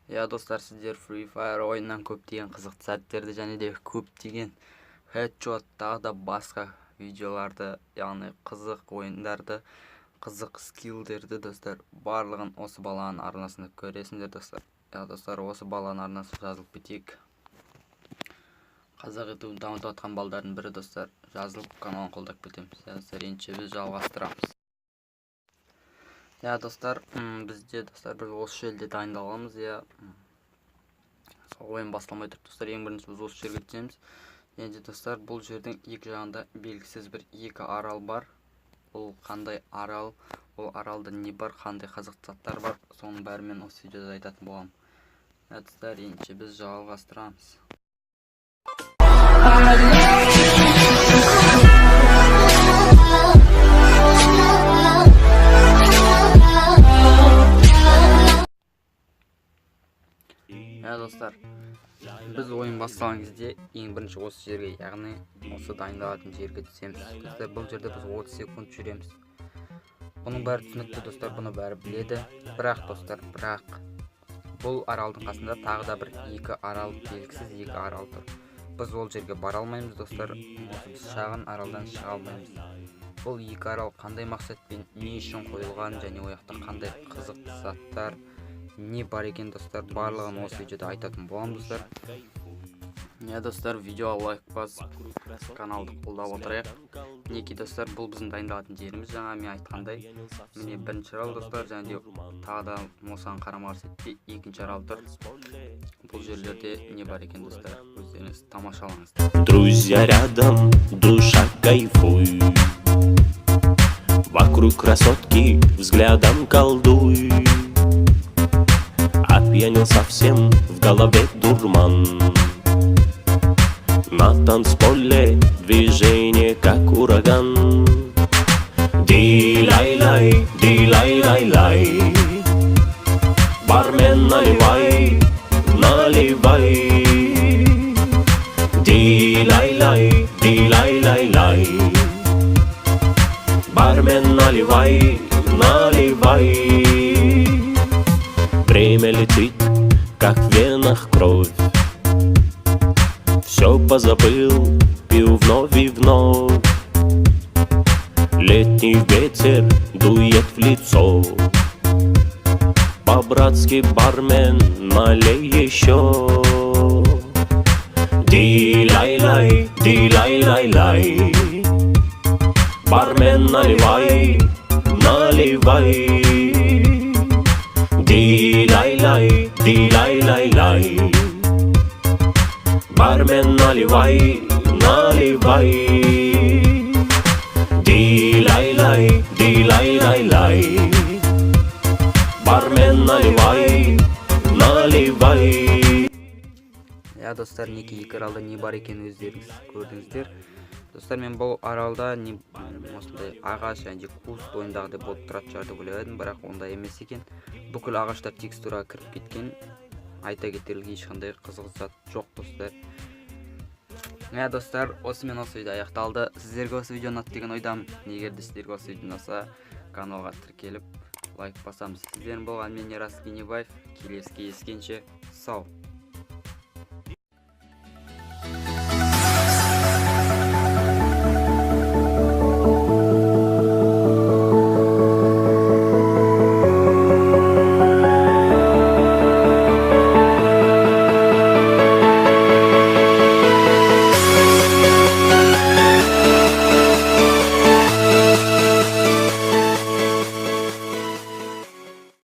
Достар, сіздер Free Fire ойыннан көптеген қызықты сәттерді және де көптеген headshot тағы да басқа видеоларды, яғни қызық ойындарды, қызық скиллдерді достар, барлығын осы баланың арнасында көресіңдер достар. Достар, осы баланың арнасы жазылып кетейік. Қазақ ютубын дамытып жатқан балдардың бірі достар, жазылып каналын қолдап кетеміз. Достар, енді біз жалғастырамыз. Достар, бізде достар біз осы жерде дайындаламыз. Сол ойын басталмай тұр достар. Ең бірінші біз осы жерге түсеміз. Енді достар, бұл жердің екі жағында белгісіз бір екі арал бар. Ол қандай арал, ол аралда не бар, қандай қызықты заттар бар, соның бәрімен осы видеода айтатын боламын. Достар, енді біз жалғастырамыз. Достар, біз ойын бастаған кезде ең бірінші осы жерге, яғни осы дайындалатын жерге түсеміз. Достар, бұл жерде біз 30 секунд жүреміз. Бұның бәрі түсінікті достар, бұны бәрі біледі. Бірақ достар, бұл аралдың қасында тағы да бір екі арал, белгісіз екі арал тұр. Біз ол жерге бара алмаймыз достар, біз шағын аралдан шыға алмаймыз. Бұл екі арал қандай мақсатпен, не үшін қойылған және ояқта қандай қызықты заттар не бар екен достар, барлығын осы видеода айтатын боламын достар. Достар, видеоға лайк басып, каналды қолдап отырайық. Неке достар, бұл біздің дайындалатын жеріміз. Жаңа мен айтқандай, міне бірінші арал достар, және де тағы да осыған қарама-қарсы екінші арал тұр. Бұл жерлерде не бар екен достар, өздеріңіз тамашалаңыз. Друзья рядом, душа кайфуй, вокруг красотки взглядом колдуй. Опьянел совсем, в голове дурман. На танцполе движение как ураган. Ди-лай-лай, ди-лай-лай-лай. Бармен, наливай, наливай. Ди-лай-лай, ди-лай-лай-лай. Бармен, наливай, наливай. Время летит, как в венах кровь. Все позабыл, пил вновь и вновь. Летний ветер дует в лицо. По-братски, бармен, налей еще. Ди-лай-лай, ди-лай-лай-лай. Бармен, наливай, наливай. Ди-лай-лай, ди-лай-лай-лай. Бармен, наливай, наливай. Ди-лай-лай, ди-лай-лай-лай. Бармен, наливай, наливай. Достар, неке екі аралда не бар екен өздеріңіз көрдіңіздер. Достар, мен бұл аралда осындай ағаш және куст ойындағыдай болып тұратын шығар деп ойлап едім, бірақ ондай емес екен. Бүкіл ағаштар текстураға кіріп кеткен. Айта кетерлік ешқандай қызық зат жоқ достар. Достар, осымен осы видео аяқталды. Сіздерге осы видео ұнады деген ойдамын. Егер де сіздерге осы видео ұнаса, каналға тіркеліп лайк басамыз. Сіздердің болған мен Ерас Кенебаев. Келесі кездескенше сау.